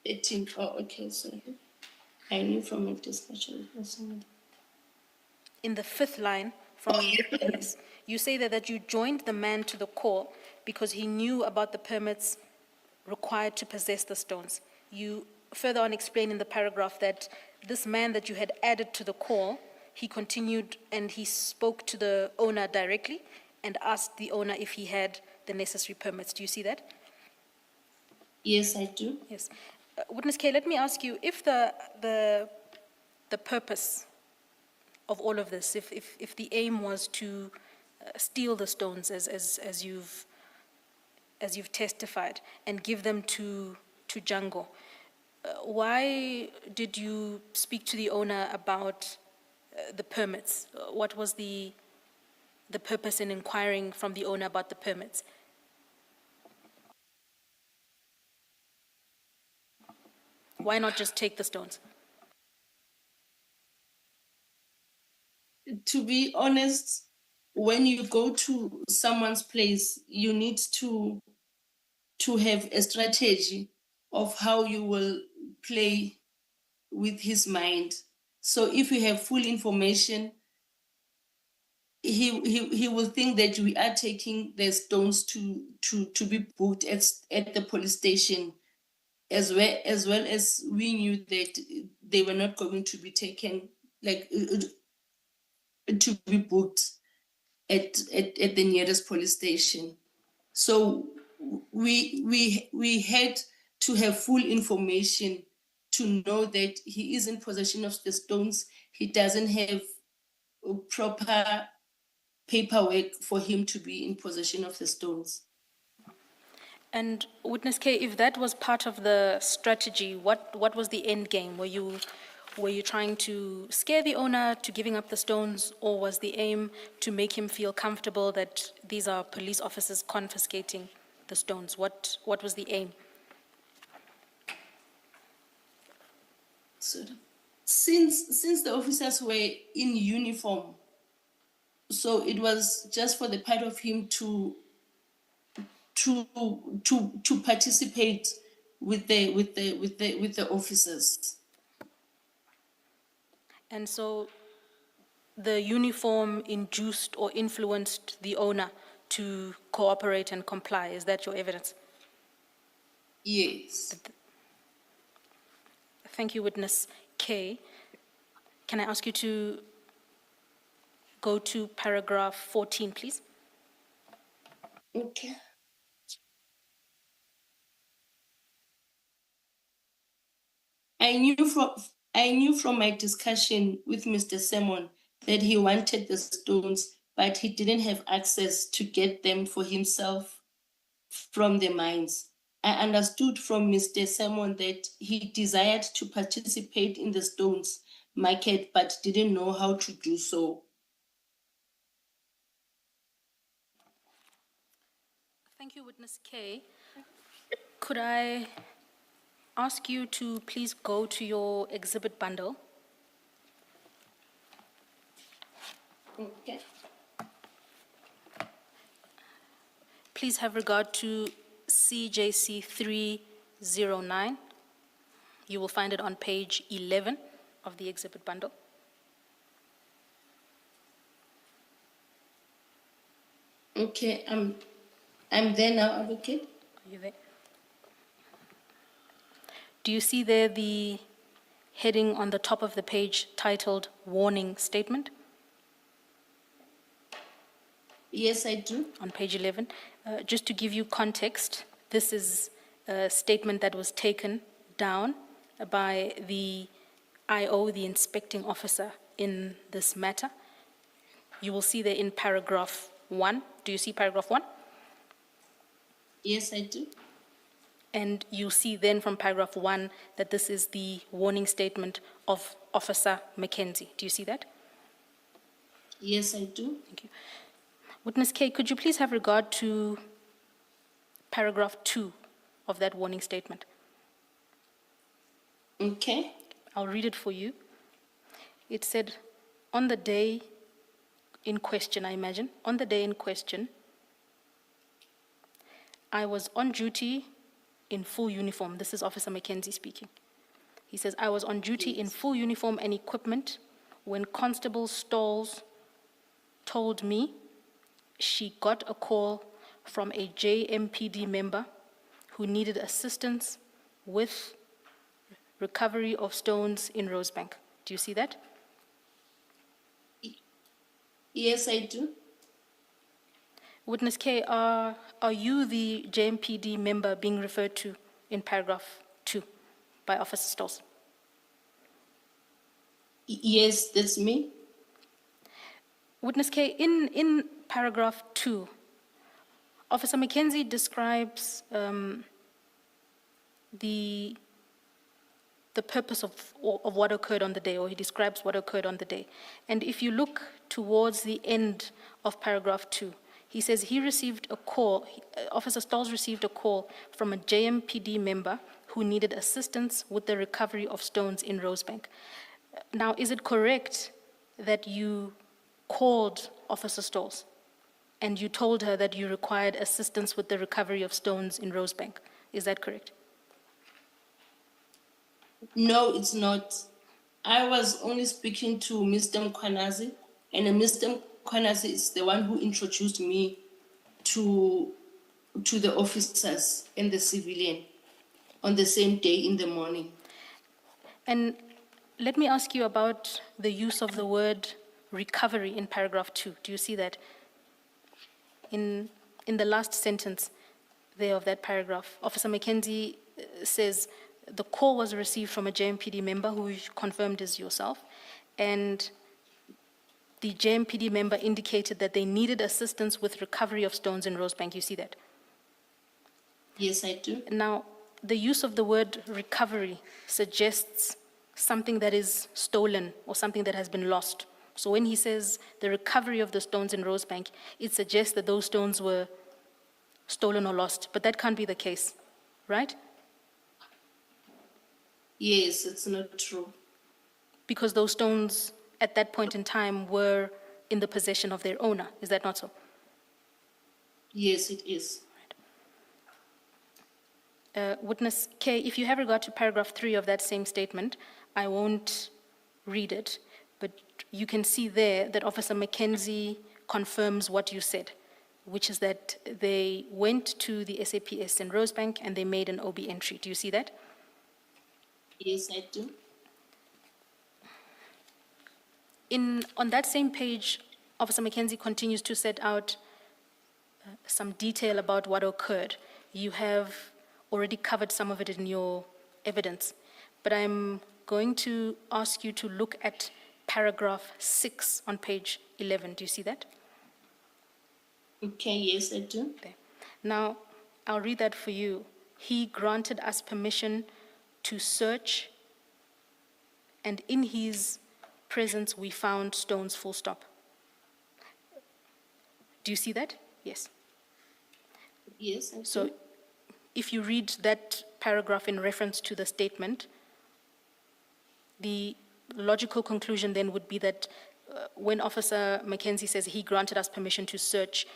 18. Oh, okay, sorry. I knew from a discussion with somebody. In the fifth line from yes, you say that you joined the man to the call because he knew about the permits required to possess the stones. You further on explain in the paragraph that this man that you had added to the call, he continued and he spoke to the owner directly and asked the owner if he had the necessary permits. Do you see that? Yes, I do. Yes. Witness K, let me ask you, if the purpose of all of this, if the aim was to steal the stones as you've testified and give them to Django, why did you speak to the owner about the permits? What was the purpose in inquiring from the owner about the permits? Why not just take the stones? To be honest, when you go to someone's place, you need to have a strategy of how you will play with his mind. So if you have full information, he will think that we are taking the stones to be booked at the police station, as well as we knew that they were not going to be taken, like to be booked at the nearest police station. So we had to have full information to know that he is in possession of the stones. He doesn't have proper paperwork for him to be in possession of the stones. And Witness K, if that was part of the strategy, what was the end game? Were you trying to scare the owner to giving up the stones, or was the aim to make him feel comfortable that these are police officers confiscating the stones? What was the aim? So, since the officers were in uniform, so it was just for the part of him to participate with the officers. And so the uniform induced or influenced the owner to cooperate and comply. Is that your evidence? Yes. Thank you, Witness K. Can I ask you to go to paragraph 14, please? Okay. I knew from my discussion with Mr. Simon that he wanted the stones, but he didn't have access to get them for himself from the mines. I understood from Mr. Simon that he desired to participate in the stones market, but didn't know how to do so. Thank you, Witness K. Could I ask you to please go to your exhibit bundle? Okay. Please have regard to CJC 309. You will find it on page 11 of the exhibit bundle. Okay, I'm there now, Advocate. Are you there? Do you see there the heading on the top of the page titled Warning Statement? Yes, I do. On page 11. Just to give you context, this is a statement that was taken down by the IO, the inspecting officer in this matter. You will see there in paragraph 1. Do you see paragraph 1? Yes, I do. And you see then from paragraph 1 that this is the warning statement of Officer Mackenzie. Do you see that? Yes, I do. Thank you. Witness K, could you please have regard to paragraph 2 of that warning statement? Okay. I'll read it for you. It said, on the day in question, I imagine, on the day in question, I was on duty in full uniform. This is Officer Mkhwanazi speaking. He says, I was on duty in Yes. full uniform and equipment when Constable Stalls told me she got a call from a JMPD member who needed assistance with recovery of stones in Rosebank. Do you see that? Yes, I do. Witness K, are you the JMPD member being referred to in paragraph 2 by Officer Stalls? Yes, that's me. Witness K, in paragraph 2, Officer Mkhwanazi describes the purpose of what occurred on the day, or he describes what occurred on the day. And if you look towards the end of paragraph 2, he says he received a call, Officer Stalls received a call from a JMPD member who needed assistance with the recovery of stones in Rosebank. Now, is it correct that you called Officer Stalls and you told her that you required assistance with the recovery of stones in Rosebank? Is that correct? No, it's not. I was only speaking to Mr. Mkhwanazi, and Mr. Mkhwanazi is the one who introduced me to the officers and the civilian on the same day in the morning. And let me ask you about the use of the word recovery in paragraph 2. Do you see that? In the last sentence there of that paragraph, Officer Mkhwanazi says the call was received from a JMPD member who you confirmed is yourself, and the JMPD member indicated that they needed assistance with recovery of stones in Rosebank. You see that? Yes, I do. Now, the use of the word recovery suggests something that is stolen or something that has been lost. So when he says the recovery of the stones in Rosebank, it suggests that those stones were stolen or lost, but that can't be the case, right? Yes, it's not true. Because those stones at that point in time were in the possession of their owner. Is that not so? Yes, it is. Witness K, if you have regard to paragraph 3 of that same statement, I won't read it, but you can see there that Officer Mkhwanazi confirms what you said, which is that they went to the SAPS in Rosebank and they made an OB entry. Do you see that? Yes, I do. On that same page, Officer Mkhwanazi continues to set out some detail about what occurred. You have already covered some of it in your evidence, but I'm going to ask you to look at paragraph 6 on page 11. Do you see that? Okay, yes, I do. There. Now, I'll read that for you. He granted us permission to search, and in his presence we found stones, full stop. Do you see that? Yes. Yes, I do. So if you read that paragraph in reference to the statement, the logical conclusion then would be that when Officer Mkhwanazi says he granted us permission to search,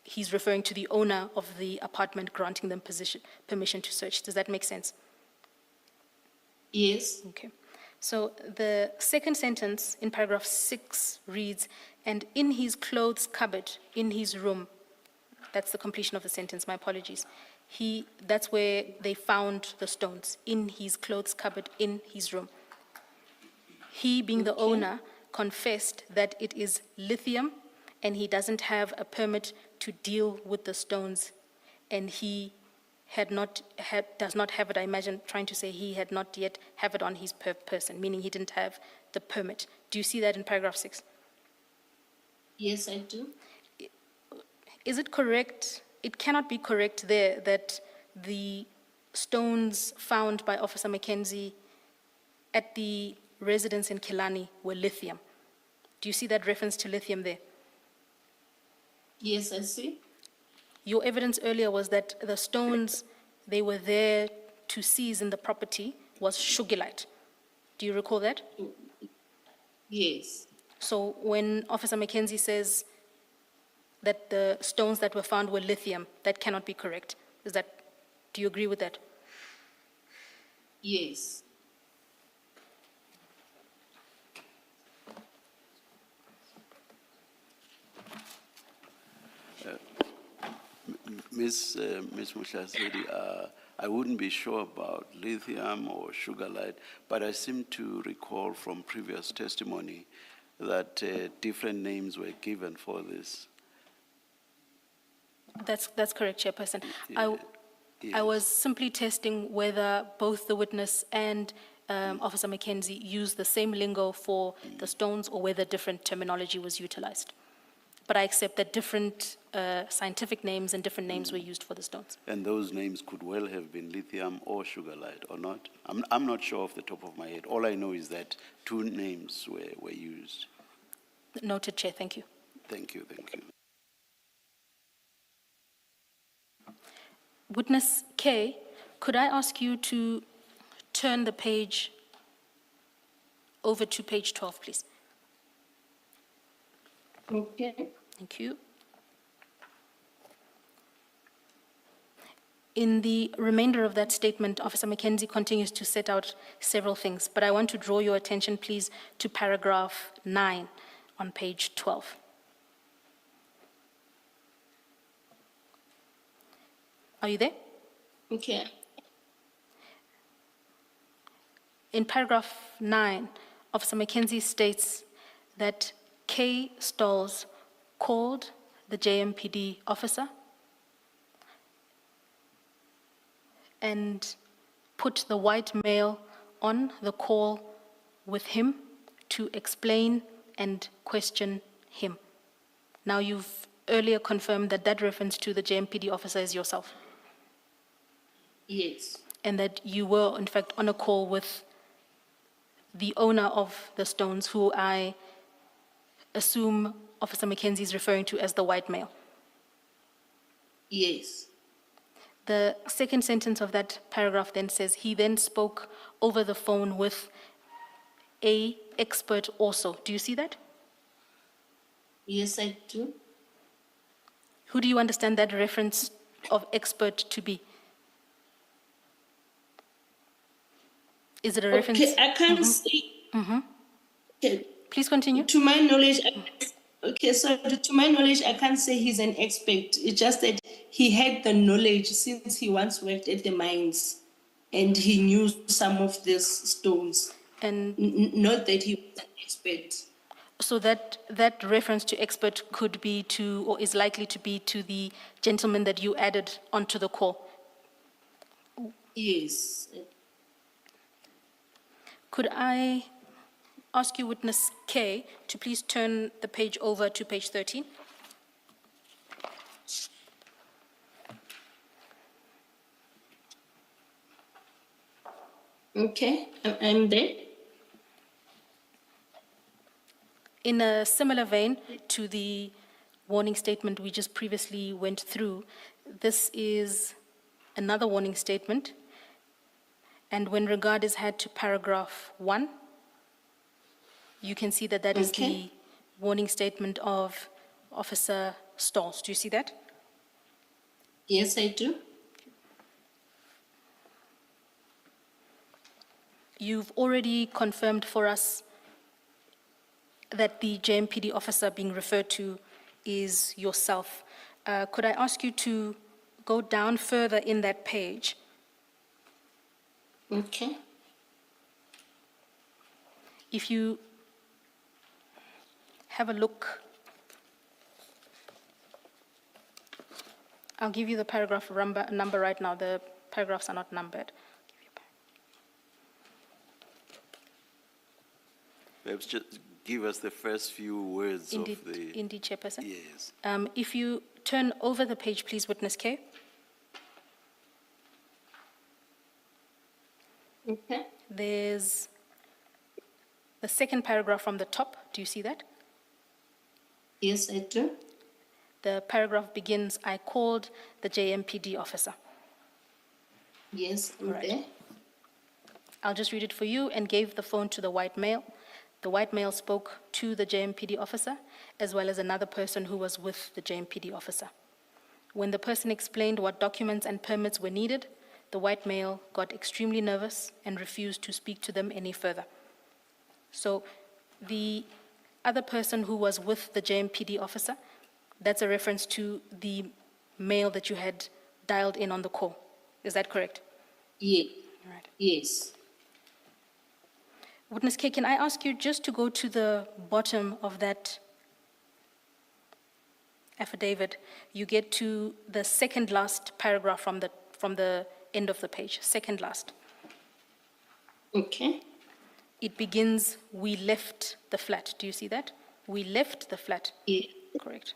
he's referring to the owner of the apartment granting them permission to search. Does that make sense? Yes. Okay. So the second sentence in paragraph 6 reads, and in his clothes cupboard, in his room, that's the completion of the sentence, my apologies. That's where they found the stones, in his clothes cupboard, in his room. He, being the owner, confessed that it is lithium and he doesn't have a permit to deal with the stones, and he does not have it. I imagine trying to say he had not yet have it on his person, meaning he didn't have the permit. Do you see that in paragraph 6? Yes, I do. Is it correct? It cannot be correct there that the stones found by Officer Mkhwanazi at the residence in Kilani were lithium. Do you see that reference to lithium there? Yes, I see. Your evidence earlier was that the stones they were there to seize in the property was sugilite. Do you recall that? Yes. So when Officer Mkhwanazi says that the stones that were found were lithium, that cannot be correct. Do you agree with that? Yes. Ms. Mkhwanazi, I wouldn't be sure about lithium or sugarlite, but I seem to recall from previous testimony that different names were given for this. That's correct, Chairperson. I Yes. was simply testing whether both the witness and Officer Mackenzie used the same lingo for the stones or whether different terminology was utilized. But I accept that different scientific names and different names were used for the stones. And those names could well have been lithium or sugarlite, or not? I'm not sure off the top of my head. All I know is that two names were used. Noted, Chair, thank you. Thank you, thank you. Witness K, could I ask you to turn the page over to page 12, please? Okay. Thank you. In the remainder of that statement, Officer Mackenzie continues to set out several things, but I want to draw your attention, please, to paragraph 9 on page 12. Are you there? Okay. In paragraph 9, Officer Mackenzie states that K. Stolz called the JMPD officer and put the white male on the call with him to explain and question him. Now, you've earlier confirmed that that reference to the JMPD officer is yourself, Yes. and that you were, in fact, on a call with the owner of the stones, who I assume Officer Mackenzie is referring to as the white male. Yes. The second sentence of that paragraph then says, he then spoke over the phone with a expert also. Do you see that? Yes, I do. Who do you understand that reference of expert to be? Is it a reference? Okay, I can't say. Okay. Please continue. To my knowledge, to my knowledge, I can't say he's an expert. It's just that he had the knowledge since he once worked at the mines and he knew some of these stones. And Not that he was an expert. so that reference to expert could be to, or is likely to be to the gentleman that you added onto the call. Yes. Could I ask you, witness K, to please turn the page over to page 13? Okay, I'm there. In a similar vein to the warning statement we just previously went through, this is another warning statement. And when regard is had to paragraph 1, you can see that that is the warning statement of Officer Stolz. Do you see that? Yes, I do. You've already confirmed for us that the JMPD officer being referred to is yourself. Could I ask you to go down further in that page? Okay. If you have a look, I'll give you the paragraph number right now. The paragraphs are not numbered. Perhaps just give us the first few words Indeed, of the... indeed, Chairperson. Yes. If you turn over the page, please, witness K. Okay. There's the second paragraph from the top. Do you see that? Yes, I do. The paragraph begins, I called the JMPD officer. Yes, I'm Right. there. I'll just read it for you, and gave the phone to the white male. The white male spoke to the JMPD officer, as well as another person who was with the JMPD officer. When the person explained what documents and permits were needed, the white male got extremely nervous and refused to speak to them any further. So the other person who was with the JMPD officer, that's a reference to the male that you had dialed in on the call. Is that correct? Yeah. Right. Yes. Witness K, can I ask you just to go to the bottom of that affidavit? You get to the second last paragraph from the end of the page, second last. Okay. It begins, "We left the flat." Do you see that? We left the flat. Yeah. Correct.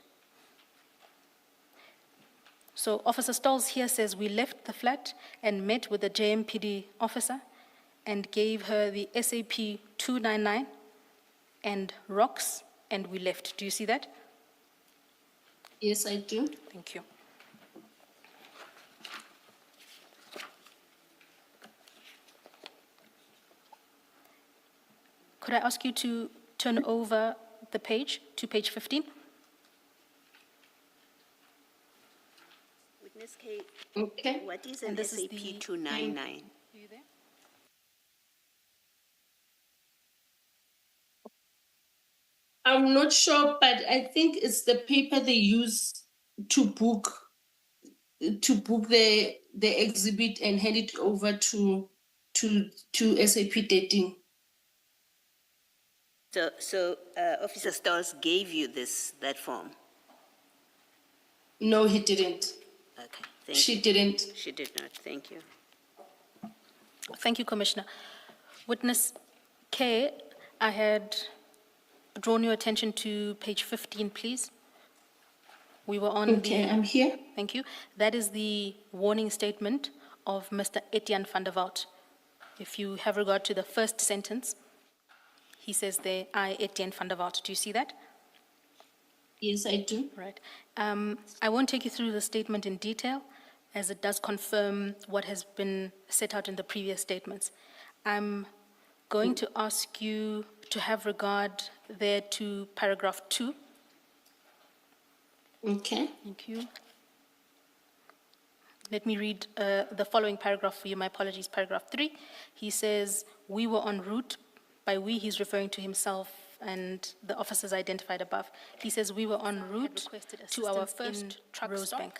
So Officer Stolz here says, "We left the flat and met with the JMPD officer and gave her the SAP 299 and rocks, and we left." Do you see that? Yes, I do. Thank you. Could I ask you to turn over the page to page 15? Witness K, Okay. what is And an this is SAP the- 299? Are you there? I'm not sure, but I think it's the paper they use to book the exhibit and hand it over to SAP dating. So Officer Stolz gave you that form? No, he didn't. Okay, thank She you. didn't. She did not, thank you. Thank you, Commissioner. Witness K, I had drawn your attention to page 15, please. We were on Okay, I'm here. Thank you. That is the warning statement of Mr. Etienne van der Walt. If you have regard to the first sentence, he says there, "I, Etienne van der Walt." Do you see that? Yes, I do. Right. I won't take you through the statement in detail, as it does confirm what has been set out in the previous statements. I'm going to ask you to have regard there to paragraph 2. Okay. Thank you. Let me read the following paragraph for you. My apologies, paragraph 3. He says, "We were en route." By we, he's referring to himself and the officers identified above. He says, "We were en route to our first Rosebank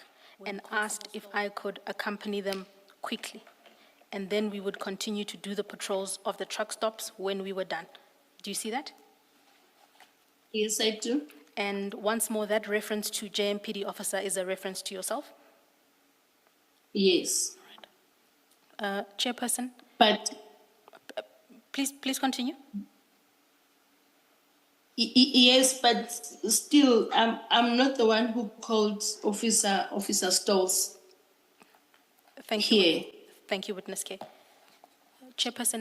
and asked if I could accompany them quickly. And then we would continue to do the patrols of the truck stops when we were done." Do you see that? Yes, I do. And once more, that reference to JMPD officer is a reference to yourself? Yes. Chairperson, But please continue. yes, but still, I'm not the one who called Officer Stolz Thank you. here. Thank you, Witness K. Chairperson.